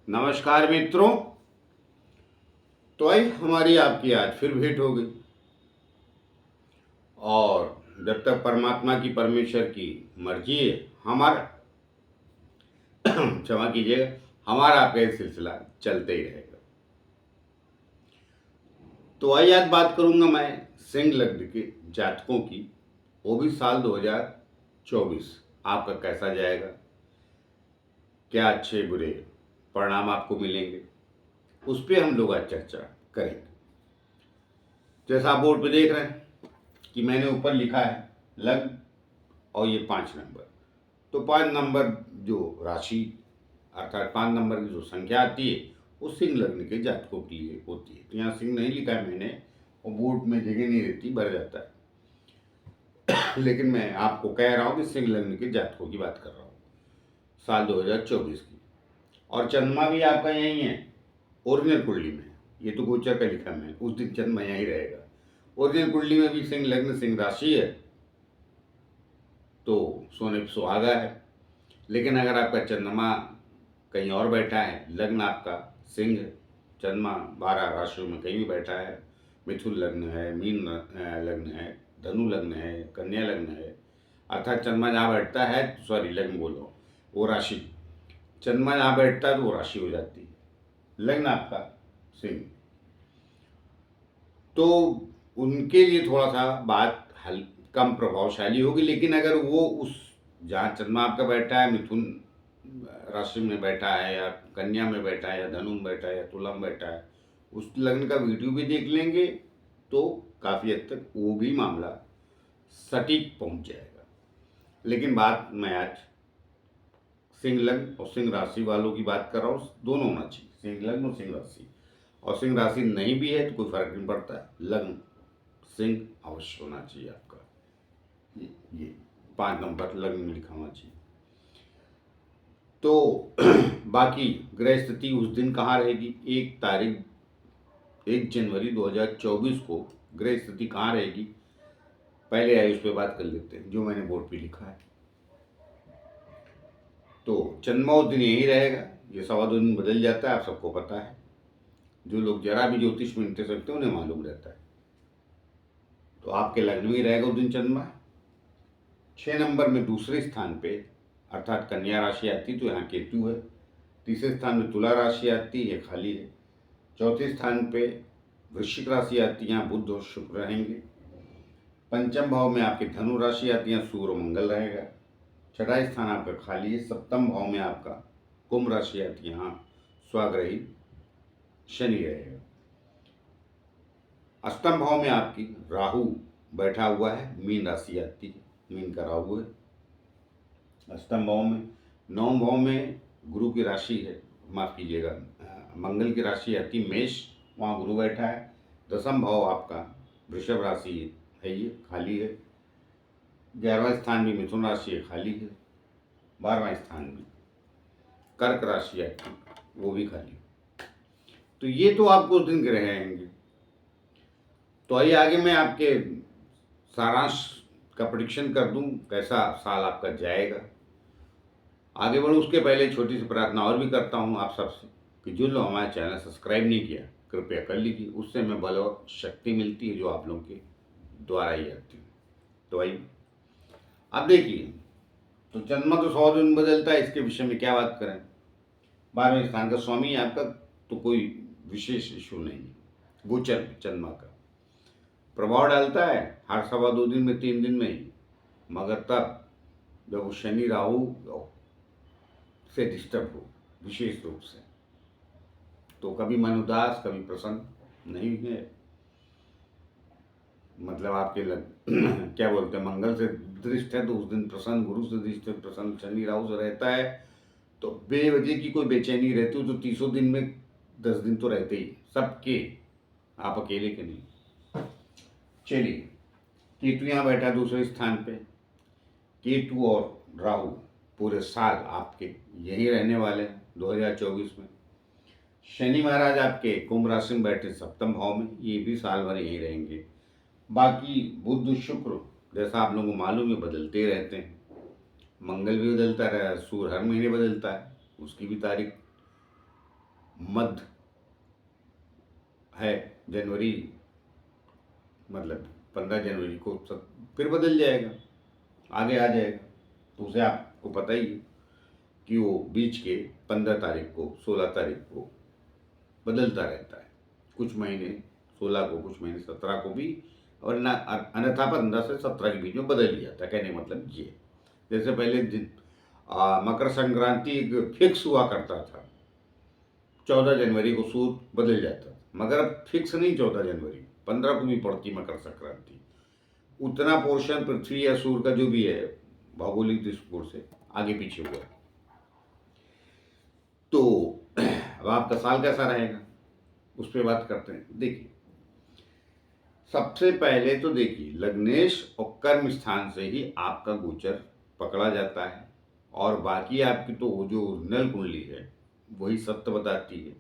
नमस्कार मित्रों। तो आई हमारी आपकी आज फिर भेंट हो गई और जब तक परमात्मा की परमेश्वर की मर्जी है हमारा क्षमा कीजिएगा, हमारा आपका ये सिलसिला चलते ही रहेगा। तो आई आज बात करूंगा मैं सिंह लग्न के जातकों की, वो भी साल 2024 आपका कैसा जाएगा, क्या अच्छे बुरे परिणाम आपको मिलेंगे, उस पर हम लोग आज चर्चा करेंगे। जैसा आप बोर्ड पे देख रहे हैं कि मैंने ऊपर लिखा है लग्न और ये 5 नंबर। तो 5 नंबर जो राशि अर्थात 5 नंबर की जो संख्या आती है वो सिंह लग्न के जातकों के लिए होती है। तो यहाँ सिंह नहीं लिखा है मैंने, और बोर्ड में जगह नहीं रहती, भर जाता है लेकिन मैं आपको कह रहा हूँ कि सिंह लग्न के जातकों की बात कर रहा हूँ साल 2024 की। और चंद्रमा भी आपका यही है, ओरिजिनल कुंडली में। ये तो गोचर का लिखा मैं, उस दिन चंद्रमा यहीं रहेगा। ओरिजिनल कुंडली में भी सिंह लग्न सिंह राशि है तो सोने पे सुहागा है। लेकिन अगर आपका चंद्रमा कहीं और बैठा है, लग्न आपका सिंह, चंद्रमा 12 राशियों में कहीं भी बैठा है, मिथुन लग्न है, मीन लग्न है, धनु लग्न है, कन्या लग्न है, अर्थात चंद्रमा जहाँ बैठता है, सॉरी लग्न बोलो, वो राशि, चंद्रमा जहाँ बैठता है तो वो राशि हो जाती है, लग्न आपका सिंह। तो उनके लिए थोड़ा सा बात कम प्रभावशाली होगी। लेकिन अगर वो उस जहाँ चंद्रमा आपका बैठा है, मिथुन राशि में बैठा है या कन्या में बैठा है या धनु में बैठा है या तुला में बैठा है, उस लग्न का वीडियो भी देख लेंगे तो काफ़ी हद तक वो भी मामला सटीक पहुंच जाएगा। लेकिन बात मैं आज सिंह लग्न और सिंह राशि वालों की बात कर रहा हूँ, दोनों होना चाहिए, सिंह लग्न और सिंह राशि। और सिंह राशि नहीं भी है तो कोई फर्क नहीं पड़ता है, लग्न सिंह अवश्य होना चाहिए आपका। ये 5 नंबर लग्न में लिखा होना चाहिए। तो बाकी ग्रह स्थिति उस दिन कहाँ रहेगी, 1 जनवरी 2024 को ग्रह स्थिति कहाँ रहेगी, पहले आइए उस पर बात कर लेते हैं जो मैंने बोर्ड पे लिखा है। तो चंद्रमा उस दिन यही रहेगा, ये 2.25 दिन बदल जाता है, आप सबको पता है। जो लोग जरा भी ज्योतिष में इंटरेस्ट रखते हैं उन्हें मालूम रहता है। तो आपके लग्न में ही रहेगा उस दिन चंद्रमा। 6 नंबर में दूसरे स्थान पे अर्थात कन्या राशि आती तो यहाँ केतु है। तीसरे स्थान में तुला राशि आती है, खाली है। चौथे स्थान पे वृश्चिक राशि आती है, यहाँ बुध और शुक्र रहेंगे। पंचम भाव में आपकी धनु राशि आती है, सूर्य और मंगल रहेगा। छठा स्थान आपका खाली है। सप्तम भाव में आपका कुंभ राशि आती है, यहाँ स्वाग्रही शनि रहेगा। अष्टम भाव में आपकी राहु बैठा हुआ है, मीन राशि आती है, मीन का राहु है अष्टम भाव में। नवम भाव में गुरु की राशि है, माफ कीजिएगा, मंगल की राशि आती है मेष, वहाँ गुरु बैठा है। दसम भाव आपका वृषभ राशि है, ये खाली है। 11वां स्थान भी मिथुन राशि है, खाली है। 12वां स्थान भी कर्क राशि आती है, वो भी खाली। तो ये तो आपको उस दिन ग्रह आएंगे। तो आइए आगे मैं आपके सारांश का प्रेडिक्शन कर दूं कैसा साल आपका जाएगा। आगे बढ़ूँ उसके पहले छोटी सी प्रार्थना और भी करता हूँ आप सबसे कि जो लोग हमारे चैनल सब्सक्राइब नहीं किया कृपया कर लीजिए, उससे हमें बल और शक्ति मिलती है जो आप लोगों के द्वारा ही आती है। तो आइए अब देखिए, तो चंद्रमा तो 100 दिन बदलता है, इसके विषय में क्या बात करें। 12वें स्थान का स्वामी है आपका, तो कोई विशेष इशू नहीं है। गोचर चंद्रमा का प्रभाव डालता है हर 2.25 दिन में, 3 दिन में ही, मगर तब जब वो शनि राहु से डिस्टर्ब हो विशेष रूप से, तो कभी मन उदास कभी प्रसन्न नहीं है। मतलब आपके क्या बोलते हैं, मंगल से दृष्ट है तो उस दिन प्रसन्न, गुरु से दृष्ट है प्रसन्न, शनि राहु से रहता है तो बेवजह की कोई बेचैनी रहती हो, तो 30 दिन में 10 दिन तो रहते ही सबके, आप अकेले के नहीं। चलिए, केतु यहाँ बैठा दूसरे स्थान पे। केतु और राहु पूरे साल आपके यहीं रहने वाले हैं 2024 में। शनि महाराज आपके कुंभ राशि में बैठे सप्तम भाव में, ये भी साल भर यहीं रहेंगे। बाकी बुध शुक्र जैसा आप लोगों को मालूम है बदलते रहते हैं। मंगल भी बदलता रहा, सूर्य हर महीने बदलता है, उसकी भी तारीख मध्य है जनवरी, मतलब 15 जनवरी को सब फिर बदल जाएगा, आगे आ जाएगा। तो उसे आपको पता ही है कि वो बीच के 15 तारीख को, 16 तारीख को बदलता रहता है। कुछ महीने 16 को, कुछ महीने 17 को भी, और ना अन्यथा 15 से 17 के बीच में बदल ही जाता है। कहने का मतलब ये, जैसे पहले मकर संक्रांति एक फिक्स हुआ करता था, 14 जनवरी को सूर्य बदल जाता था, मगर अब फिक्स नहीं 14 जनवरी, 15 को भी पड़ती मकर संक्रांति। उतना पोर्शन पृथ्वी या सूर्य का जो भी है भौगोलिक दृष्टिकोण से आगे पीछे हुआ है। तो अब आपका साल कैसा रहेगा उस पर बात करते हैं। देखिए, सबसे पहले तो देखिए, लग्नेश और कर्म स्थान से ही आपका गोचर पकड़ा जाता है, और बाकी आपकी तो जो ओरिजिनल कुंडली है वही सत्य बताती है,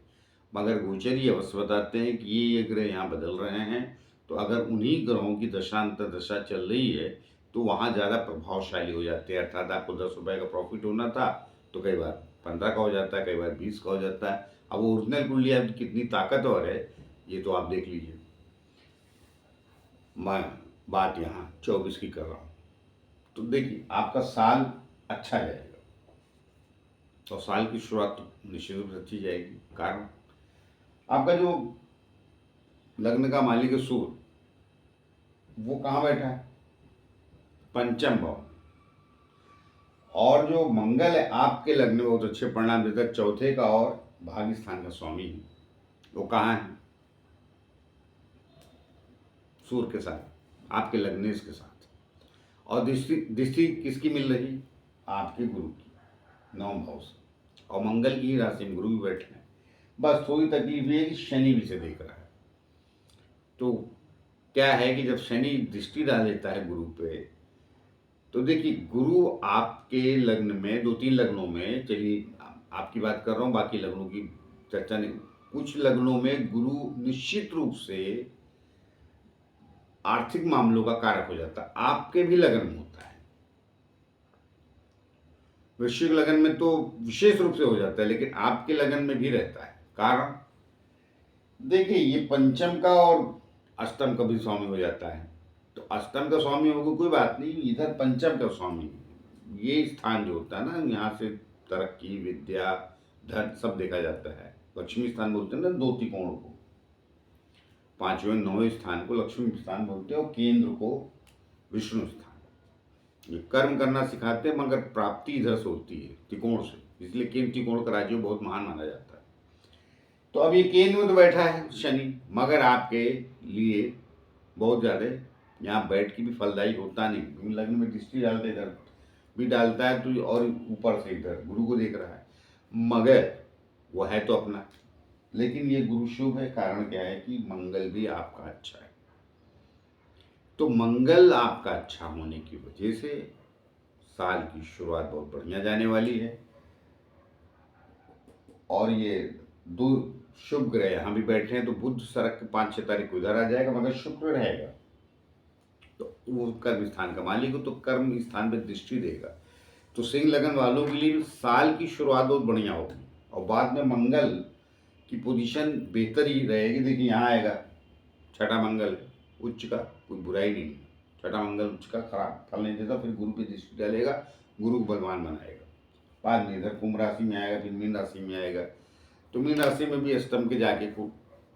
मगर गोचर ही अवश्य बताते हैं कि ये ग्रह यहाँ बदल रहे हैं। तो अगर उन्हीं ग्रहों की दशांतर दशा चल रही है तो वहाँ ज़्यादा प्रभावशाली हो जाते हैं। अर्थात आपको 10 रुपये का प्रॉफिट होना था तो कई बार 15 का हो जाता है, कई बार 20 का हो जाता है। अब वो ओरिजिनल कुंडली आपकी कितनी ताकतवर है ये तो आप देख लीजिए। मैं बात यहाँ 24 की कर रहा हूँ। तो देखिए, आपका साल अच्छा जाएगा, और साल की शुरुआत तो निश्चित रूप से अच्छी जाएगी। कारण आपका जो लग्न का मालिक है सूर्य, वो कहाँ बैठा है? पंचम भाव। और जो मंगल है आपके लग्न में बहुत अच्छे परिणाम देता है, चौथे का और भाग्य स्थान का स्वामी है। वो कहाँ है? सूर्य के साथ, आपके लग्नेश के साथ। और दृष्टि दृष्टि किसकी मिल रही? आपके गुरु की, 9 भाव से, और मंगल की ही राशि में गुरु भी बैठे हैं। बस थोड़ी तकलीफ ये है कि शनि भी से देख रहा है। तो क्या है कि जब शनि दृष्टि डाल देता है गुरु पे, तो देखिए, गुरु आपके लग्न में, 2-3 लग्नों में, चलिए आपकी बात कर रहा हूँ, बाकी लग्नों की चर्चा नहीं, कुछ लग्नों में गुरु निश्चित रूप से आर्थिक मामलों का कारक हो जाता है। आपके भी लगन में होता है, वृश्चिक लगन में तो विशेष रूप से हो जाता है, लेकिन आपके लगन में भी रहता है। कारण देखिए, ये पंचम का और अष्टम का भी स्वामी हो जाता है। तो अष्टम का स्वामी होगा कोई बात नहीं, इधर पंचम का स्वामी, ये स्थान जो होता है ना, यहाँ से तरक्की, विद्या, धन सब देखा जाता है। लक्ष्मी स्थान बोलते हैं ना 2 त्रिकोण को, 5वें 9वें स्थान को लक्ष्मी स्थान बोलते हैं, और केंद्र को विष्णु स्थान। ये कर्म करना सिखाते हैं, मगर प्राप्ति इधर से होती है त्रिकोण से, इसलिए केंद्र त्रिकोण का राज्य बहुत महान माना जाता है। तो अब ये केंद्र में तो बैठा है शनि, मगर आपके लिए बहुत ज़्यादा यहाँ बैठ के भी फलदायी होता नहीं, क्योंकि लग्न में दृष्टि डालते इधर भी डालता है, तो और ऊपर से इधर गुरु को देख रहा है, मगर वो है तो अपना। लेकिन ये गुरु शुभ है, कारण क्या है कि मंगल भी आपका अच्छा है। तो मंगल आपका अच्छा होने की वजह से साल की शुरुआत बहुत बढ़िया जाने वाली है। और ये 2 शुभ ग्रह यहाँ भी बैठे हैं, तो बुध सरक के 5-6 तारीख को इधर आ जाएगा, मगर शुक्र रहेगा, तो वो कर्म स्थान का मालिक हो, तो कर्म स्थान पे दृष्टि देगा। तो सिंह लगन वालों के लिए साल की शुरुआत बहुत बढ़िया होगी, और बाद में मंगल की पोजीशन बेहतर ही रहेगी। देखिए, यहाँ आएगा छठा मंगल उच्च का, कोई बुराई नहीं है, छठा मंगल उच्च का खराब फल नहीं देता, फिर गुरु पे दृष्टि डालेगा, गुरु को बलवान बनाएगा। बाद में इधर कुंभ राशि में आएगा, फिर मीन राशि में आएगा, तो मीन राशि में भी अष्टम के जाके को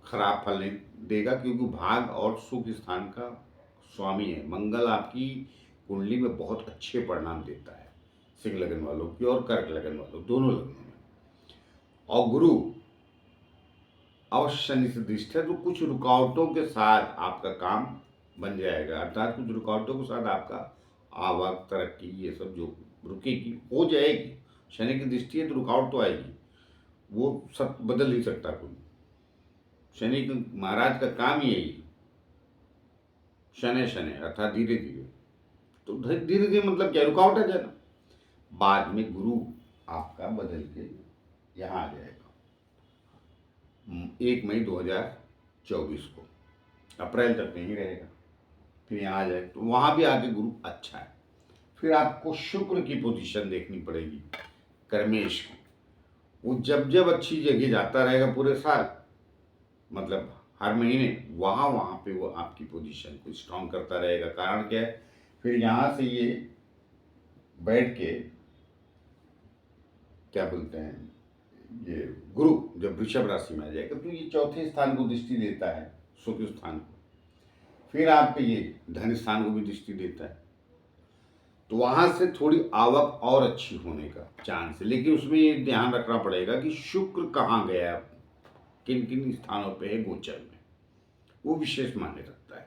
खराब फल नहीं देगा, क्योंकि भाग और सुख स्थान का स्वामी है। मंगल आपकी कुंडली में बहुत अच्छे परिणाम देता है, सिंह लगन वालों की और कर्क लगन वालों, दोनों लगनों में। और गुरु अवश्य शनि से दृष्टि है, तो कुछ रुकावटों के साथ आपका काम बन जाएगा, अर्थात कुछ रुकावटों के साथ आपका आवक, तरक्की, ये सब जो रुकेगी हो जाएगी। शनि की दृष्टि है तो रुकावट तो आएगी, वो सब बदल नहीं सकता कोई। शनि महाराज का काम ही यही, शनै शनै अर्थात धीरे धीरे। तो धीरे धीरे मतलब क्या, रुकावट आ जाना। बाद में गुरु आपका बदल के यहाँ आ जाएगा 1 मई 2024 को, अप्रैल तक नहीं रहेगा, फिर यहाँ आ जाए, तो वहाँ भी आगे गुरु अच्छा है। फिर आपको शुक्र की पोजीशन देखनी पड़ेगी, कर्मेश की। वो जब जब अच्छी जगह जाता रहेगा पूरे साल, मतलब हर महीने वहाँ वहाँ पे वो आपकी पोजीशन को स्ट्रांग करता रहेगा। कारण क्या है, फिर यहाँ से ये बैठ के क्या बोलते हैं, ये गुरु जब वृषभ राशि में आ जाएगा तो ये चौथे स्थान को दृष्टि देता है, सुख स्थान को, फिर आपके ये धन स्थान को भी दृष्टि देता है। तो वहां से थोड़ी आवक और अच्छी होने का चांस है, लेकिन उसमें ये ध्यान रखना पड़ेगा कि शुक्र कहाँ गया, किन किन स्थानों पे है गोचर में, वो विशेष मायने रखता है।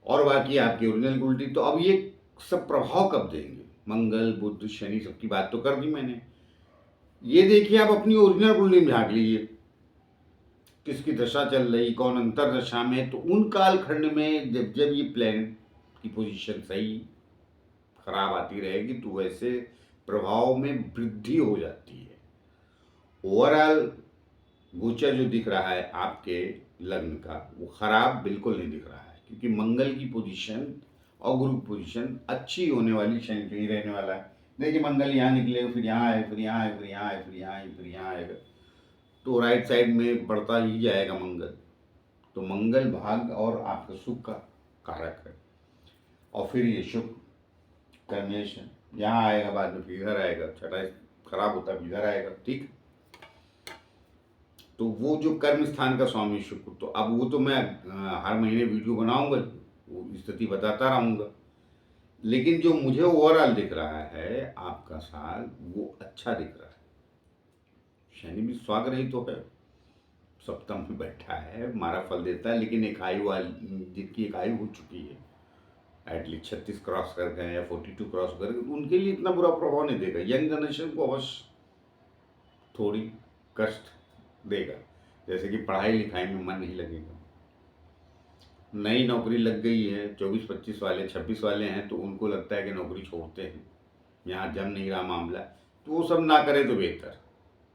और बाकी आपकी ओरिजिनल उल्टी, तो अब ये सब प्रभाव कब देंगे, मंगल बुध शनि सबकी बात तो कर दी मैंने। ये देखिए आप अपनी ओरिजिनल कुंडली में झाँक लीजिए, किसकी दशा चल रही, कौन अंतर दशा में, तो उन कालखंड में जब जब ये प्लेनेट की पोजीशन सही खराब आती रहेगी तो वैसे प्रभाव में वृद्धि हो जाती है। ओवरऑल गोचर जो दिख रहा है आपके लग्न का वो खराब बिल्कुल नहीं दिख रहा है, क्योंकि मंगल की पोजीशन और गुरु की पोजीशन अच्छी होने वाली, शनि पे ही रहने वाला है। देखिए मंगल यहाँ निकलेगा, फिर यहाँ आए, फिर यहाँ आए, फिर यहाँ आए, फिर यहाँ आए, फिर यहाँ आएगा, तो राइट साइड में बढ़ता ही जाएगा मंगल। तो मंगल भाग और आपके सुख का कारक है। और फिर ये शुक्र कर्मेशन यहाँ आएगा, बाद में फिर इधर आएगा, छठा खराब होता है इधर आएगा, ठीक। तो वो जो कर्म स्थान का स्वामी शुक्र, तो अब वो तो मैं हर महीने वीडियो बनाऊंगा, वो स्थिति बताता रहूँगा, लेकिन जो मुझे ओवरऑल दिख रहा है आपका साल वो अच्छा दिख रहा है। शनि भी स्वाग्रही तो है, सप्तम में बैठा है, मारा फल देता है, लेकिन एक आयु वाली जिनकी एक आयु हो चुकी है, एटलीस्ट 36 क्रॉस कर गए या 42 क्रॉस कर गए, उनके लिए इतना बुरा प्रभाव नहीं देगा। यंग जनरेशन को अवश्य थोड़ी कष्ट देगा, जैसे कि पढ़ाई लिखाई में मन नहीं लगेगा, नई नौकरी लग गई है, 24-25 वाले 26 वाले हैं तो उनको लगता है कि नौकरी छोड़ते हैं, यहाँ जम नहीं रहा मामला, तो वो सब ना करें तो बेहतर,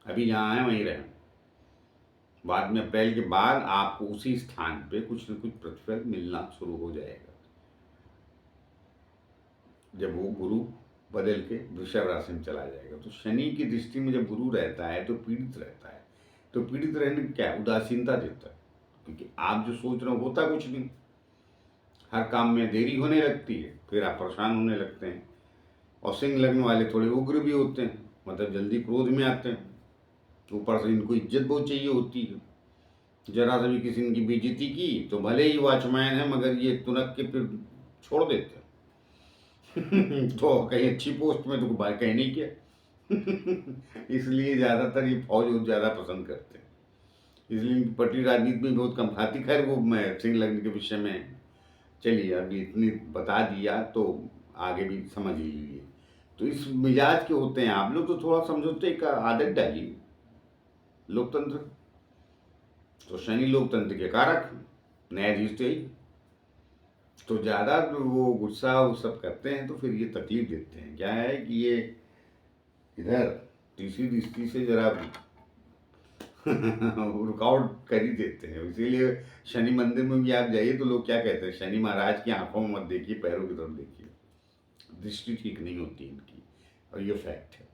अभी जहाँ हैं वहीं रहें। बाद में अप्रैल के बाद आपको उसी स्थान पे कुछ न कुछ प्रतिफल मिलना शुरू हो जाएगा, जब वो गुरु बदल के वृषभ राशि में चला जाएगा। तो शनि की दृष्टि में जब गुरु रहता है तो पीड़ित रहता है, तो पीड़ित रहने क्या उदासीनता देता है, क्योंकि आप जो सोच रहे हो होता कुछ नहीं, हर काम में देरी होने लगती है, फिर आप परेशान होने लगते हैं। और सिंह लग्न वाले थोड़े उग्र भी होते हैं, मतलब जल्दी क्रोध में आते हैं, ऊपर से इनको इज्जत बहुत चाहिए होती है, जरा सा भी किसी ने की बेइज्जती की तो भले ही वॉचमैन है मगर ये तुरंत के फिर छोड़ देते हैं तो कहीं अच्छी पोस्ट में तो कहीं नहीं किया इसलिए ज़्यादातर ये फौज बहुत ज़्यादा पसंद करते हैं, इसलिए पट्टी राजनीति में बहुत कम खाती। खैर वो मैं सिंह लग्न के विषय में चलिए अभी इतनी बता दिया तो आगे भी समझ ही लीजिए। तो इस मिजाज के होते हैं आप लोग, तो थोड़ा समझौते का आदत डालिए। लोकतंत्र तो शनि लोकतंत्र के कारक, न्यायाधीश थे, तो ज़्यादा वो गुस्सा वो सब करते हैं तो फिर ये तकलीफ देते हैं। क्या है कि ये इधर तीसरी दृष्टि से जरा रुकावट कर ही देते हैं, इसीलिए शनि मंदिर में भी आप जाइए तो लोग क्या कहते हैं, शनि महाराज की आंखों में मत देखिए, पैरों की तरफ देखिए, दृष्टि ठीक नहीं होती इनकी, और ये फैक्ट है,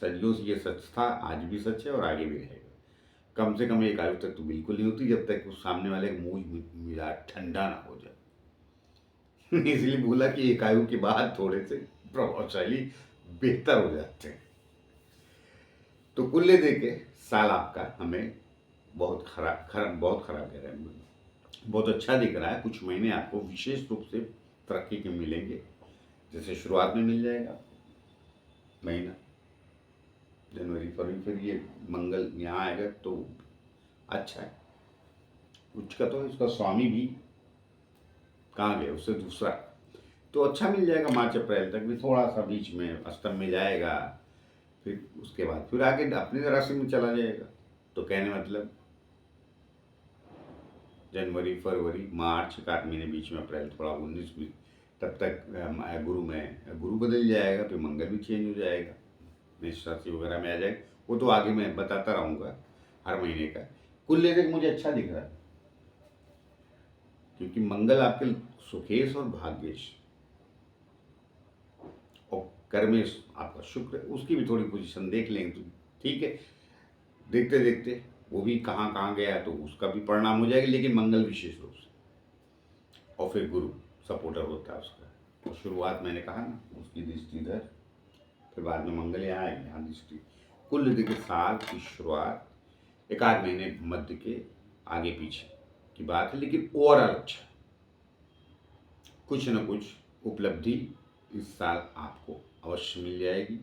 सदियों से ये सच था, आज भी सच है और आगे भी रहेगा। कम से कम एक आयु तक तो बिल्कुल नहीं होती जब तक उस सामने वाले का मुंह मिजाज ठंडा ना हो जाए इसलिए बोला कि एक आयु के बाद थोड़े से प्रभावशाली बेहतर हो जाते हैं। तो कुल देके साल आपका हमें बहुत खराब कह रहे हैं, बहुत अच्छा दिख रहा है। कुछ महीने आपको विशेष रूप से तरक्की के मिलेंगे, जैसे शुरुआत में मिल जाएगा महीना जनवरी फरवरी, फिर ये मंगल यहाँ आएगा तो अच्छा है। उच्च का तो इसका स्वामी भी कहाँ गया, उससे दूसरा, तो अच्छा मिल जाएगा। मार्च अप्रैल तक भी थोड़ा सा बीच में अष्टम में जाएगा, फिर उसके बाद फिर आगे अपनी राशि में चला जाएगा। तो कहने मतलब जनवरी फरवरी मार्च का 8 महीने बीच में अप्रैल थोड़ा 19 भी, तब तक गुरु बदल जाएगा, फिर मंगल भी चेंज हो जाएगा, मेष राशि वगैरह में आ जाएगा। वो तो आगे मैं बताता रहूँगा हर महीने का। कुल लेकर मुझे अच्छा दिख रहा है, क्योंकि मंगल आपके सुखेश और भाग्येश और कर्म में आपका शुक्र है, उसकी भी थोड़ी पोजीशन देख लेंगे तो ठीक है। देखते देखते वो भी कहाँ कहाँ गया तो उसका भी परिणाम हो जाएगा, लेकिन मंगल विशेष रूप से, और फिर गुरु सपोर्टर होता है उसका। तो शुरुआत मैंने कहा ना, उसकी दृष्टि इधर, फिर बाद में मंगल यहाँ आएगी, यहाँ दृष्टि। कुल देखिए साल की शुरुआत एक आध महीने मध्य के आगे पीछे की बात है, लेकिन ओवरऑल अच्छा, कुछ न कुछ उपलब्धि इस साल आपको अवश्य मिल जाएगी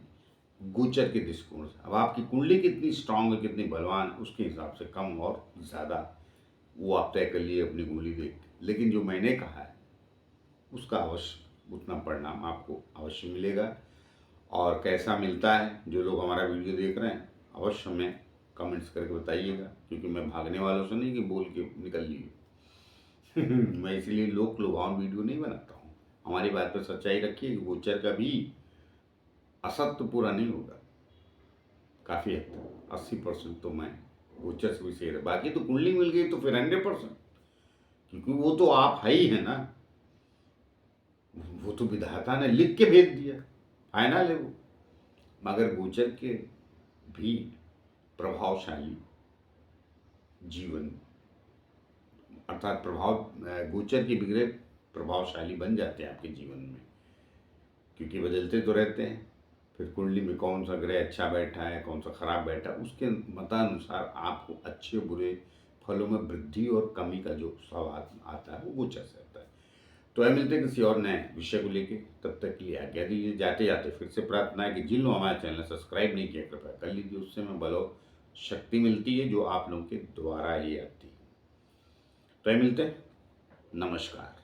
गोचर के दृष्टिकोण से। अब आपकी कुंडली कितनी स्ट्रांग है, कितनी बलवान, उसके हिसाब से कम और ज़्यादा वो आप तय कर लिए अपनी कुंडली देख के। लेकिन जो मैंने कहा है उसका अवश्य उतना परिणाम आपको अवश्य मिलेगा। और कैसा मिलता है, जो लोग हमारा वीडियो देख रहे हैं अवश्य हमें कमेंट्स करके बताइएगा, क्योंकि मैं भागने वालों से नहीं कि बोल के निकल लिए मैं इसलिए लोक लुभावन वीडियो नहीं बनाता हूँ। हमारी बात पर सच्चाई रखिए कि गोचर का भी असत्य पूरा नहीं होगा, काफ़ी हद तक 80% तो मैं गोचर से भी सही रहा। बाकी तो कुंडली मिल गई तो फिर 100%, क्योंकि वो तो आप है ही है ना, वो तो विधाता ने लिख के भेज दिया, फाइनल है वो। मगर गोचर के भी प्रभावशाली जीवन, अर्थात गोचर के बिगड़े प्रभावशाली बन जाते हैं आपके जीवन में, क्योंकि बदलते तो रहते हैं। फिर कुंडली में कौन सा ग्रह अच्छा बैठा है, कौन सा खराब बैठा है, उसके मतानुसार आपको अच्छे बुरे फलों में वृद्धि और कमी का जो सवाल आता है वो गोचर से आता है। तो मिलते हैं किसी और नए विषय को लेके, तब तक के लिए आज्ञा दीजिए। जाते जाते फिर से प्रार्थना है कि जिन लोग हमारे चैनल सब्सक्राइब नहीं किया कृपया कर लीजिए, उससे हमें बल और शक्ति मिलती है जो आप लोगों के द्वारा ही आती है। तो मिलते हैं, नमस्कार।